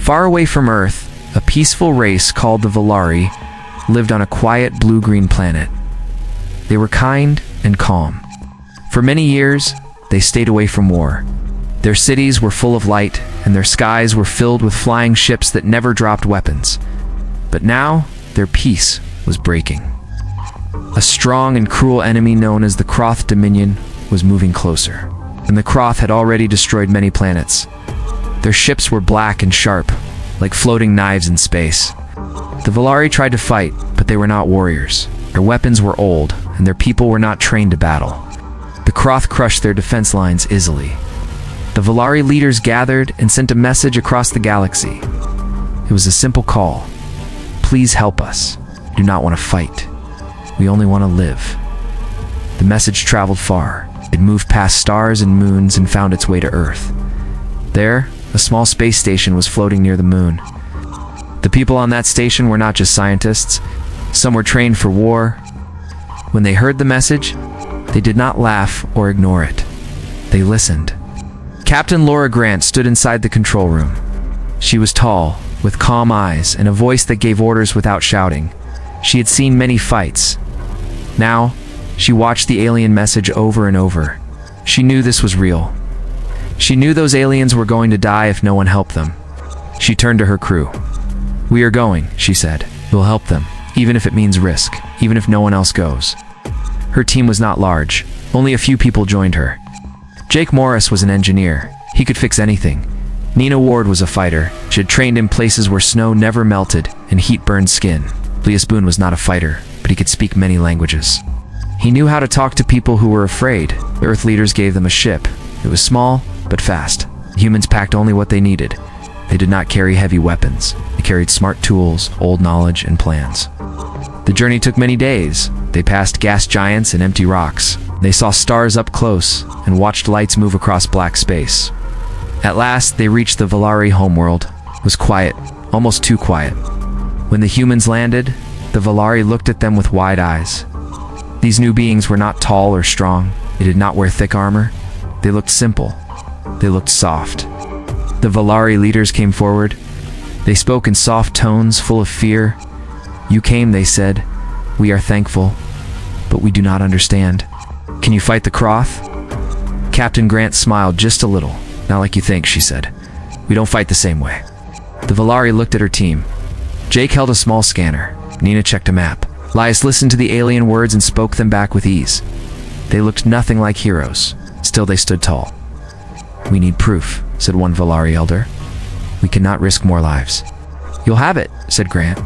Far away from Earth, a peaceful race called the Volari lived on a quiet blue-green planet. They were kind and calm. For many years, they stayed away from war. Their cities were full of light, and their skies were filled with flying ships that never dropped weapons. But now, their peace was breaking. A strong and cruel enemy known as the Kroth Dominion was moving closer, and the Kroth had already destroyed many planets. Their ships were black and sharp, like floating knives in space. The Volari tried to fight, but they were not warriors. Their weapons were old, and their people were not trained to battle. The Kroth crushed their defense lines easily. The Volari leaders gathered and sent a message across the galaxy. It was a simple call. Please help us. We do not want to fight. We only want to live. The message traveled far. It moved past stars and moons and found its way to Earth. There, a small space station was floating near the moon. The people on that station were not just scientists. Some were trained for war. When they heard the message, they did not laugh or ignore it. They listened. Captain Laura Grant stood inside the control room. She was tall, with calm eyes and a voice that gave orders without shouting. She had seen many fights. Now, she watched the alien message over and over. She knew this was real. She knew those aliens were going to die if no one helped them. She turned to her crew. "We are going," she said. "We'll help them, even if it means risk, even if no one else goes." Her team was not large. Only a few people joined her. Jake Morris was an engineer. He could fix anything. Nina Ward was a fighter. She had trained in places where snow never melted and heat burned skin. Elias Boone was not a fighter, but he could speak many languages. He knew how to talk to people who were afraid. The Earth leaders gave them a ship. It was small, but fast. Humans packed only what they needed. They did not carry heavy weapons. They carried smart tools, old knowledge, and plans. The journey took many days. They passed gas giants and empty rocks. They saw stars up close and watched lights move across black space. At last, they reached the Volari homeworld. It was quiet, almost too quiet. When the humans landed, the Volari looked at them with wide eyes. These new beings were not tall or strong. They did not wear thick armor. They looked simple. They looked soft. The Volari leaders came forward. They spoke in soft tones, full of fear. "You came," they said. "We are thankful, but we do not understand. Can you fight the Kroth?" Captain Grant smiled just a little. "Not like you think," she said. "We don't fight the same way." The Volari looked at her team. Jake held a small scanner. Nina checked a map. Elias listened to the alien words and spoke them back with ease. They looked nothing like heroes. Still, they stood tall. "We need proof," said one Volari elder. "We cannot risk more lives." "You'll have it," said Grant.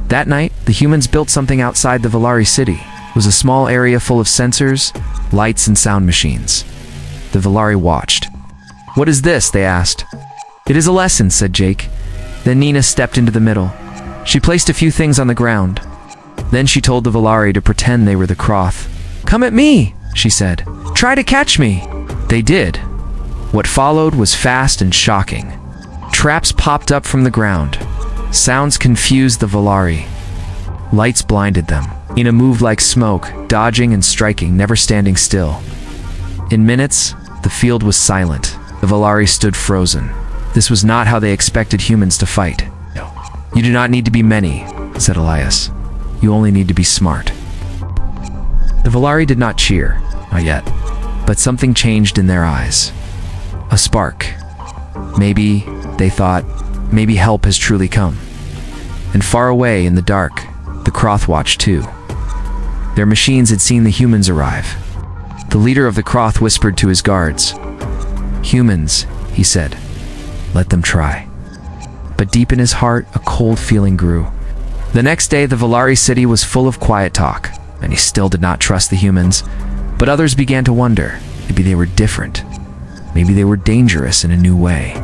That night, the humans built something outside the Volari city. It was a small area full of sensors, lights, and sound machines. The Volari watched. "What is this?" they asked. "It is a lesson," said Jake. Then Nina stepped into the middle. She placed a few things on the ground. Then she told the Volari to pretend they were the Kroth. "Come at me," she said. "Try to catch me." They did. What followed was fast and shocking. Traps popped up from the ground. Sounds confused the Volari. Lights blinded them. Nina moved like smoke, dodging and striking, never standing still. In minutes, the field was silent. The Volari stood frozen. This was not how they expected humans to fight. "You do not need to be many," said Elias. "You only need to be smart." The Volari did not cheer, not yet, but something changed in their eyes. A spark. Maybe, they thought, maybe help has truly come. And far away in the dark, the Kroth watched too. Their machines had seen the humans arrive. The leader of the Kroth whispered to his guards. "Humans," he said, "let them try." But deep in his heart, a cold feeling grew. The next day, the Volari city was full of quiet talk, and he still did not trust the humans. But others began to wonder, maybe they were different. Maybe they were dangerous in a new way.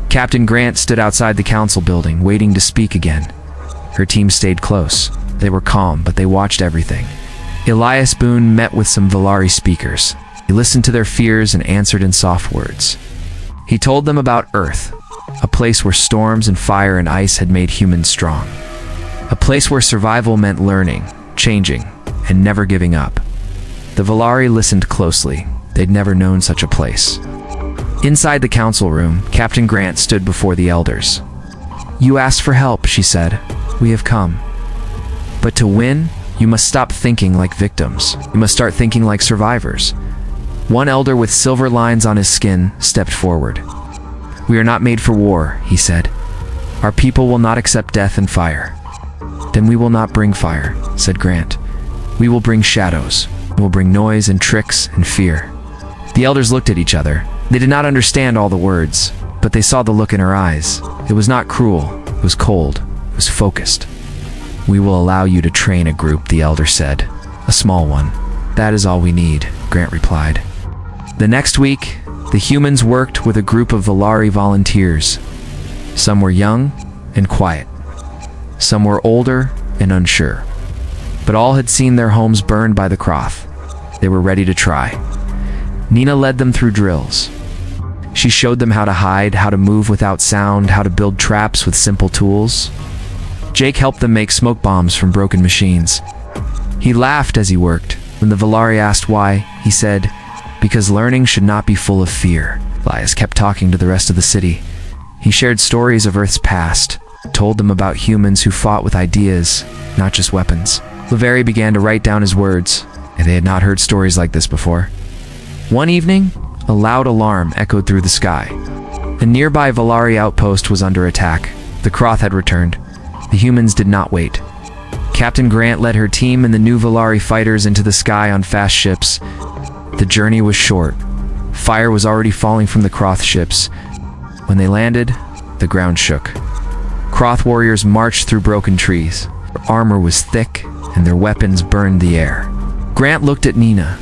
Captain Grant stood outside the council building, waiting to speak again. Her team stayed close. They were calm, but they watched everything. Elias Boone met with some Volari speakers. He listened to their fears and answered in soft words. He told them about Earth, a place where storms and fire and ice had made humans strong. A place where survival meant learning, changing, and never giving up. The Volari listened closely. They'd never known such a place. Inside the council room, Captain Grant stood before the elders. "You asked for help," she said. "We have come. But to win, you must stop thinking like victims. You must start thinking like survivors." One elder with silver lines on his skin stepped forward. "We are not made for war," he said. "Our people will not accept death and fire." "Then we will not bring fire," said Grant. "We will bring shadows. We will bring noise and tricks and fear." The elders looked at each other. They did not understand all the words, but they saw the look in her eyes. It was not cruel. It was cold. It was focused. "We will allow you to train a group," the elder said. "A small one. That is all we need," Grant replied. The next week, the humans worked with a group of Volari volunteers. Some were young and quiet. Some were older and unsure. But all had seen their homes burned by the Croth. They were ready to try. Nina led them through drills. She showed them how to hide, how to move without sound, how to build traps with simple tools. Jake helped them make smoke bombs from broken machines. He laughed as he worked. When the Volari asked why, he said, "Because learning should not be full of fear." Elias kept talking to the rest of the city. He shared stories of Earth's past, told them about humans who fought with ideas, not just weapons. Laveri began to write down his words, and they had not heard stories like this before. One evening, a loud alarm echoed through the sky. A nearby Volari outpost was under attack. The Croth had returned. The humans did not wait. Captain Grant led her team and the new Volari fighters into the sky on fast ships. The journey was short. Fire was already falling from the Croth ships. When they landed, the ground shook. Croth warriors marched through broken trees. Their armor was thick, and their weapons burned the air. Grant looked at Nina.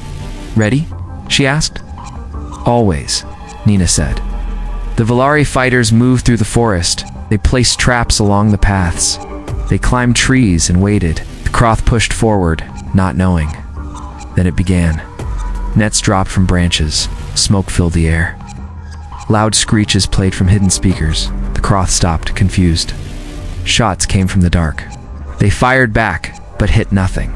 "Ready?" she asked. "Always," Nina said. The Volari fighters moved through the forest. They placed traps along the paths. They climbed trees and waited. The Croth pushed forward, not knowing. Then it began. Nets dropped from branches. Smoke filled the air. Loud screeches played from hidden speakers. The Croth stopped, confused. Shots came from the dark. They fired back, but hit nothing.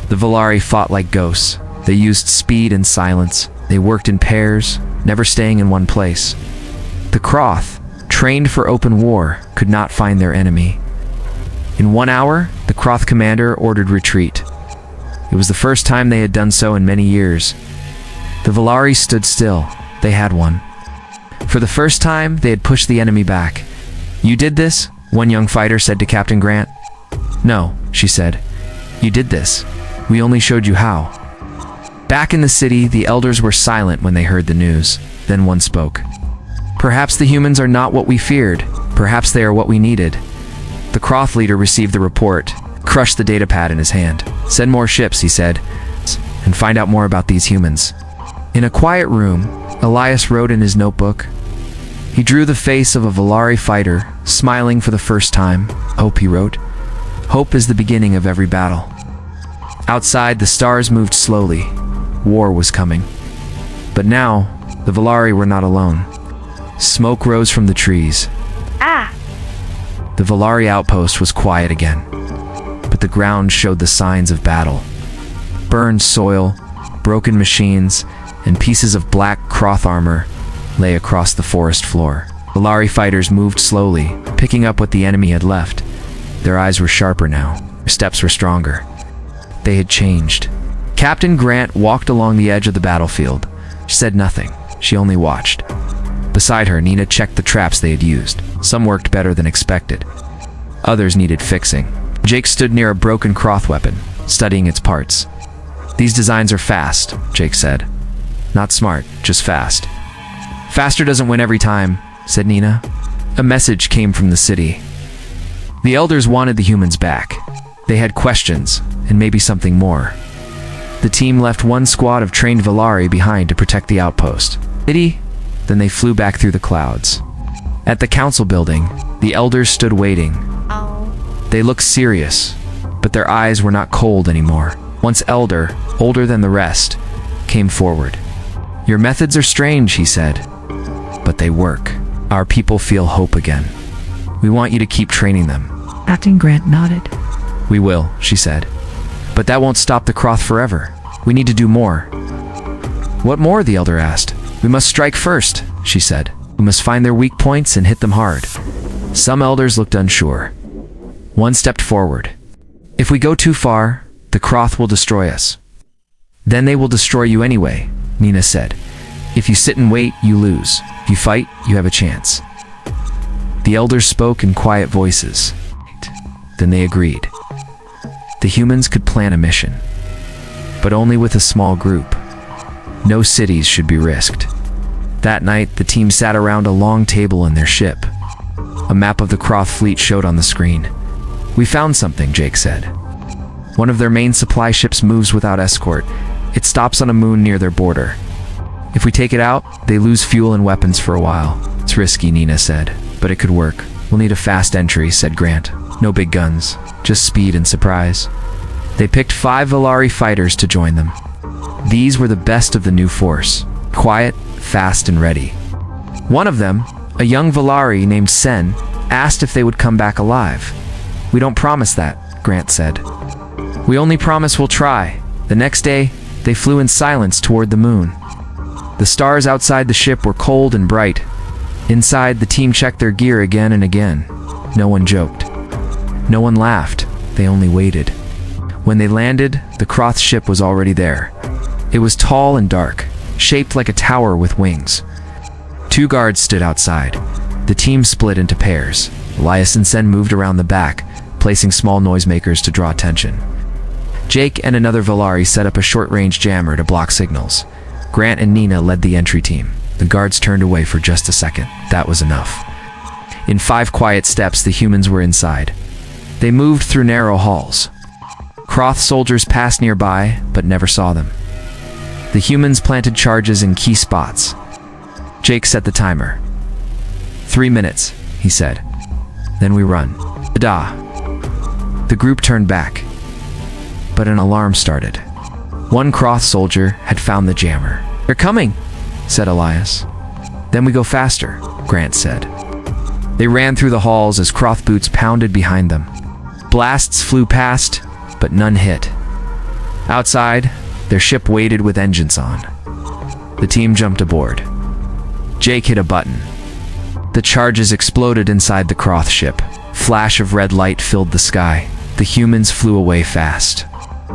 The Volari fought like ghosts. They used speed and silence. They worked in pairs, never staying in one place. The Croth, trained for open war, could not find their enemy. In 1 hour, the Croth commander ordered retreat. It was the first time they had done so in many years. The Volari stood still. They had won. For the first time, they had pushed the enemy back. "You did this?" one young fighter said to Captain Grant. "No," she said. "You did this. We only showed you how." Back in the city, the elders were silent when they heard the news. Then one spoke. "Perhaps the humans are not what we feared. Perhaps they are what we needed." The Croth leader received the report, crushed the datapad in his hand. "Send more ships," he said, "and find out more about these humans." In a quiet room, Elias wrote in his notebook. He drew the face of a Volari fighter, smiling for the first time. "Hope," he wrote. "Hope is the beginning of every battle." Outside, the stars moved slowly. War was coming. But now, the Volari were not alone. Smoke rose from the trees. The Volari outpost was quiet again, but the ground showed the signs of battle. Burned soil, broken machines, and pieces of black Croth armor lay across the forest floor. Volari fighters moved slowly, picking up what the enemy had left. Their eyes were sharper now. Their steps were stronger. They had changed. Captain Grant walked along the edge of the battlefield. She said nothing. She only watched. Beside her, Nina checked the traps they had used. Some worked better than expected. Others needed fixing. Jake stood near a broken Croth weapon, studying its parts. "These designs are fast," Jake said. "Not smart, just fast." "Faster doesn't win every time," said Nina. A message came from the city. The elders wanted the humans back. They had questions, and maybe something more. The team left one squad of trained Volari behind to protect the outpost. Then they flew back through the clouds. At the council building, the elders stood waiting. They looked serious, but their eyes were not cold anymore. Once elder, older than the rest, came forward. "Your methods are strange," he said, "but they work. Our people feel hope again. We want you to keep training them." Captain Grant nodded. "We will," she said. "But that won't stop the Croth forever. We need to do more." "What more?" the elder asked. "We must strike first," she said. We must find their weak points and hit them hard. Some elders looked unsure. One stepped forward. If we go too far, the Kroth will destroy us. Then they will destroy you anyway, Nina said. If you sit and wait, you lose. If you fight, you have a chance. The elders spoke in quiet voices. Then they agreed. The humans could plan a mission, but only with a small group. No cities should be risked. That night, the team sat around a long table in their ship. A map of the Kroth fleet showed on the screen. We found something, Jake said. One of their main supply ships moves without escort. It stops on a moon near their border. If we take it out, they lose fuel and weapons for a while. It's risky, Nina said, but it could work. We'll need a fast entry, said Grant. No big guns, just speed and surprise. They picked 5 Volari fighters to join them. These were the best of the new force. Quiet, fast, and ready. One of them, a young Volari named Sen, asked if they would come back alive. We don't promise that, Grant said. We only promise we'll try. The next day, they flew in silence toward the moon. The stars outside the ship were cold and bright. Inside, the team checked their gear again and again. No one joked. No one laughed. They only waited. When they landed, the Kroth ship was already there. It was tall and dark, shaped like a tower with wings. 2 guards stood outside. The team split into pairs. Elias and Sen moved around the back, placing small noisemakers to draw attention. Jake and another Volari set up a short-range jammer to block signals. Grant and Nina led the entry team. The guards turned away for just a second. That was enough. In 5 quiet steps, the humans were inside. They moved through narrow halls. Kroth soldiers passed nearby, but never saw them. The humans planted charges in key spots. Jake set the timer. 3 minutes, he said. Then we run. Da. The group turned back, but an alarm started. One Kroth soldier had found the jammer. They're coming, said Elias. Then we go faster, Grant said. They ran through the halls as Kroth boots pounded behind them. Blasts flew past, but none hit. Outside, their ship waited with engines on. The team jumped aboard. Jake hit a button. The charges exploded inside the Kroth ship. Flash of red light filled the sky. The humans flew away fast.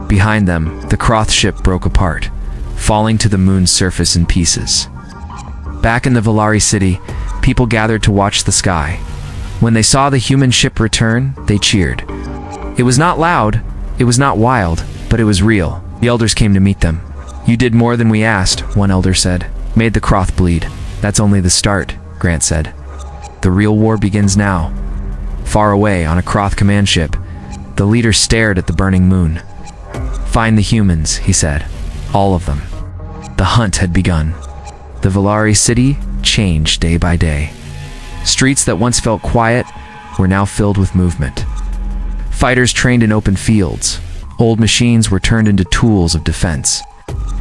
Behind them, the Kroth ship broke apart, falling to the moon's surface in pieces. Back in the Volari city, people gathered to watch the sky. When they saw the human ship return, they cheered. It was not loud, it was not wild, but it was real. The elders came to meet them. You did more than we asked, one elder said. Made the Kroth bleed. That's only the start, Grant said. The real war begins now. Far away, on a Kroth command ship, the leader stared at the burning moon. Find the humans, he said. All of them. The hunt had begun. The Volari city changed day by day. Streets that once felt quiet were now filled with movement. Fighters trained in open fields. Old machines were turned into tools of defense.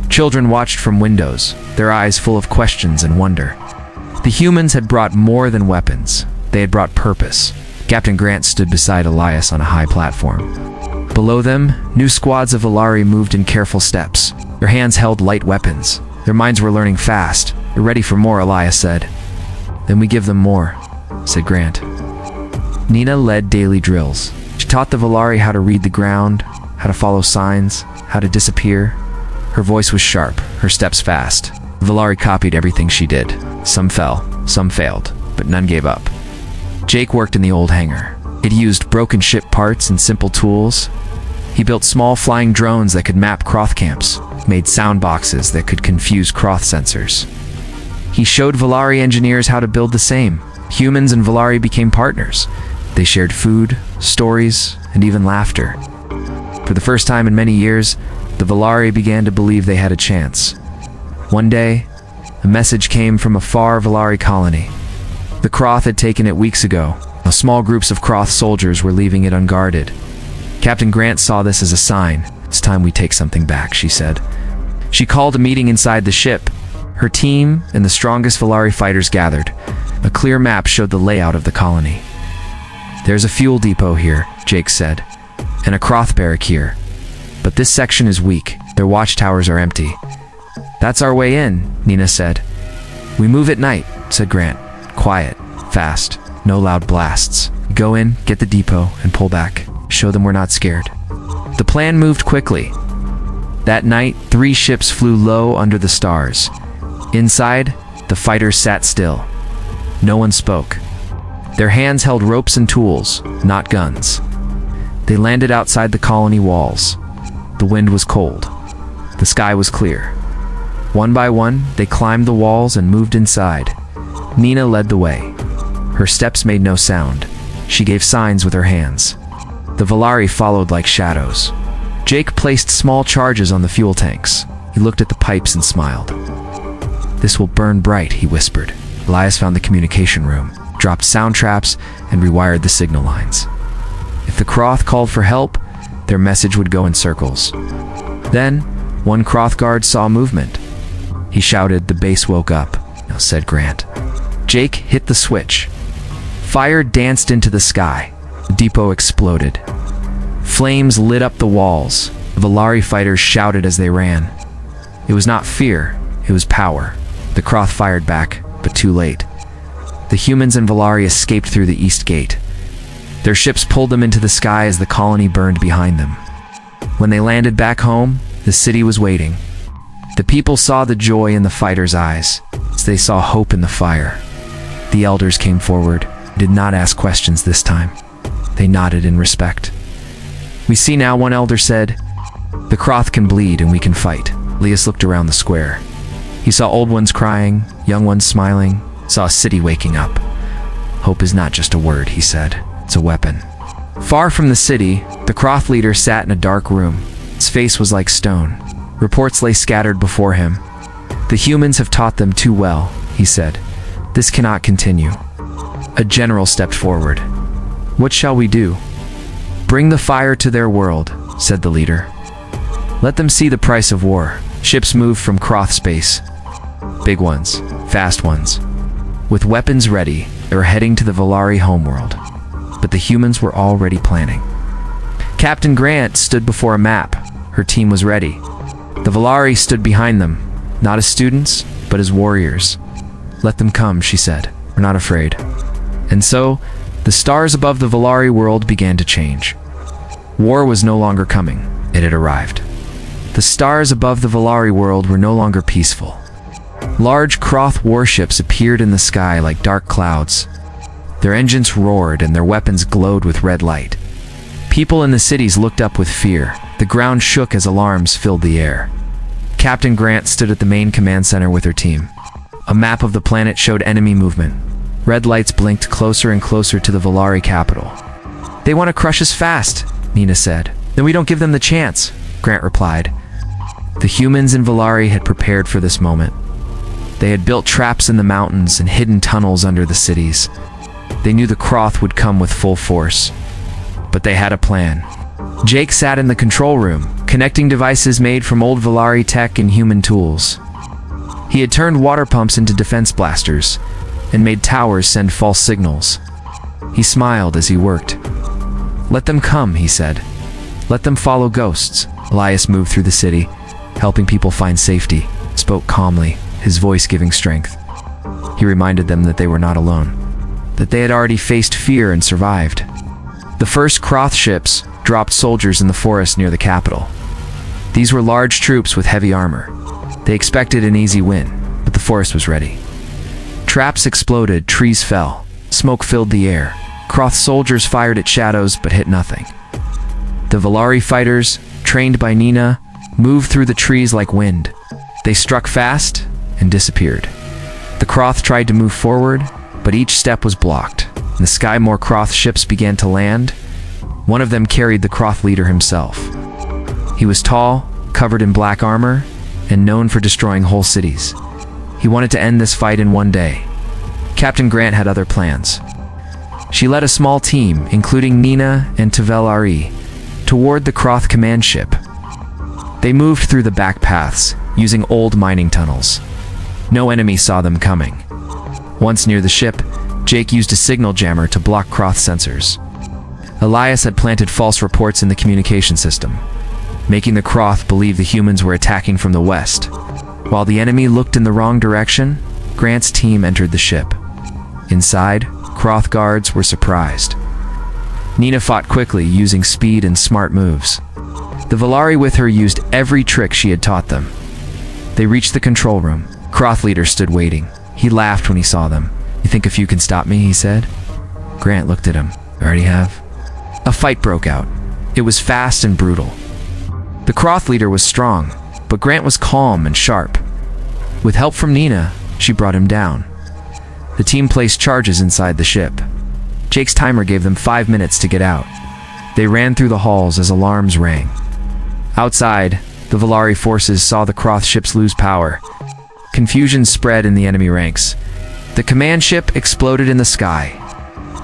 Children watched from windows, their eyes full of questions and wonder. The humans had brought more than weapons. They had brought purpose. Captain Grant stood beside Elias on a high platform. Below them, new squads of Volari moved in careful steps. Their hands held light weapons. Their minds were learning fast. They're ready for more, Elias said. Then we give them more, said Grant. Nina led daily drills. She taught the Volari how to read the ground, how to follow signs, how to disappear. Her voice was sharp, her steps fast. The Volari copied everything she did. Some fell, some failed, but none gave up. Jake worked in the old hangar. It used broken ship parts and simple tools. He built small flying drones that could map Kroth camps, made sound boxes that could confuse Kroth sensors. He showed Volari engineers how to build the same. Humans and Volari became partners. They shared food, stories, and even laughter. For the first time in many years, the Volari began to believe they had a chance. One day, a message came from a far Volari colony. The Kroth had taken it weeks ago. Now small groups of Kroth soldiers were leaving it unguarded. Captain Grant saw this as a sign. It's time we take something back, she said. She called a meeting inside the ship. Her team and the strongest Volari fighters gathered. A clear map showed the layout of the colony. There's a fuel depot here, Jake said, and a Kroth barrack here. But this section is weak. Their watchtowers are empty. That's our way in, Nina said. "We move at night," said Grant. "Quiet, fast, no loud blasts. Go in, get the depot, and pull back. Show them we're not scared." The plan moved quickly. That night, 3 ships flew low under the stars. Inside, the fighters sat still. No one spoke. Their hands held ropes and tools, not guns. They landed outside the colony walls. The wind was cold. The sky was clear. One by one, they climbed the walls and moved inside. Nina led the way. Her steps made no sound. She gave signs with her hands. The Volari followed like shadows. Jake placed small charges on the fuel tanks. He looked at the pipes and smiled. "This will burn bright," he whispered. Elias found the communication room, dropped sound traps, and rewired the signal lines. If the Kroth called for help, their message would go in circles. Then, one Kroth guard saw movement. He shouted. "The base woke up," said Grant. Jake hit the switch. Fire danced into the sky. The depot exploded. Flames lit up the walls. The Volari fighters shouted as they ran. It was not fear, it was power. The Kroth fired back, but too late. The humans and Volari escaped through the east gate. Their ships pulled them into the sky as the colony burned behind them. When they landed back home, the city was waiting. The people saw the joy in the fighters' eyes, as they saw hope in the fire. The elders came forward, did not ask questions this time. They nodded in respect. "We see now," one elder said. "The Kroth can bleed and we can fight." Elias looked around the square. He saw old ones crying, young ones smiling, saw a city waking up. "Hope is not just a word," he said. "It's a weapon." Far from the city, the Kroth leader sat in a dark room. His face was like stone. Reports lay scattered before him. "The humans have taught them too well," he said. "This cannot continue." A general stepped forward. "What shall we do?" "Bring the fire to their world," said the leader. "Let them see the price of war." Ships moved from Kroth space. Big ones, fast ones. With weapons ready, they were heading to the Volari homeworld. But the humans were already planning. Captain Grant stood before a map. Her team was ready. The Volari stood behind them, not as students, but as warriors. "Let them come," she said. "We're not afraid." And so, the stars above the Volari world began to change. War was no longer coming. It had arrived. The stars above the Volari world were no longer peaceful. Large Kroth warships appeared in the sky like dark clouds. Their engines roared and their weapons glowed with red light. People in the cities looked up with fear. The ground shook as alarms filled the air. Captain Grant stood at the main command center with her team. A map of the planet showed enemy movement. Red lights blinked closer and closer to the Volari capital. "They want to crush us fast," Nina said. "Then we don't give them the chance," Grant replied. The humans in Volari had prepared for this moment. They had built traps in the mountains and hidden tunnels under the cities. They knew the Kroth would come with full force. But they had a plan. Jake sat in the control room, connecting devices made from old Volari tech and human tools. He had turned water pumps into defense blasters, and made towers send false signals. He smiled as he worked. "Let them come," he said. "Let them follow ghosts." Elias moved through the city, helping people find safety, spoke calmly, his voice giving strength. He reminded them that they were not alone, that they had already faced fear and survived. The first Kroth ships dropped soldiers in the forest near the capital. These were large troops with heavy armor. They expected an easy win, but the forest was ready. Traps exploded, trees fell, smoke filled the air. Kroth soldiers fired at shadows but hit nothing. The Volari fighters, trained by Nina, moved through the trees like wind. They struck fast and disappeared. The Kroth tried to move forward, but each step was blocked. In the sky, more Kroth ships began to land. One of them carried the Kroth leader himself. He was tall, covered in black armor, and known for destroying whole cities. He wanted to end this fight in one day. Captain Grant had other plans. She led a small team, including Nina and Tavelari, toward the Kroth command ship. They moved through the back paths, using old mining tunnels. No enemy saw them coming. Once near the ship, Jake used a signal jammer to block Kroth sensors. Elias had planted false reports in the communication system, making the Kroth believe the humans were attacking from the west. While the enemy looked in the wrong direction, Grant's team entered the ship. Inside, Croth guards were surprised. Nina fought quickly, using speed and smart moves. The Volari with her used every trick she had taught them. They reached the control room. Croth leader stood waiting. He laughed when he saw them. "You think a few can stop me?" he said. Grant looked at him. "Already have?" A fight broke out. It was fast and brutal. The Croth leader was strong, but Grant was calm and sharp. With help from Nina, she brought him down. The team placed charges inside the ship. Jake's timer gave them 5 minutes to get out. They ran through the halls as alarms rang. Outside, the Volari forces saw the Croth ships lose power. Confusion spread in the enemy ranks. The command ship exploded in the sky.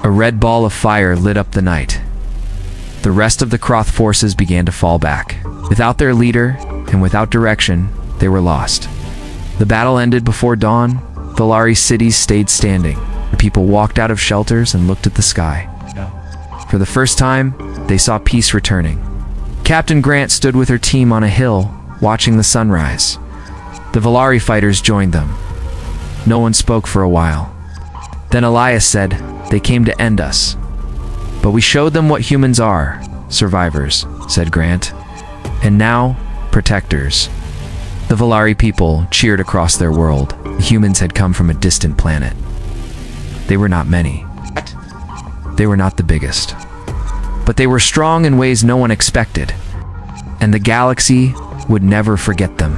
A red ball of fire lit up the night. The rest of the Croth forces began to fall back. Without their leader and without direction, they were lost. The battle ended before dawn. Volari cities stayed standing. The people walked out of shelters and looked at the sky. For the first time, they saw peace returning. Captain Grant stood with her team on a hill, watching the sunrise. The Volari fighters joined them. No one spoke for a while. Then Elias said, "They came to end us. But we showed them what humans are, survivors," said Grant. "And now, protectors." The Volari people cheered across their world. The humans had come from a distant planet. They were not many. They were not the biggest. But they were strong in ways no one expected. And the galaxy would never forget them.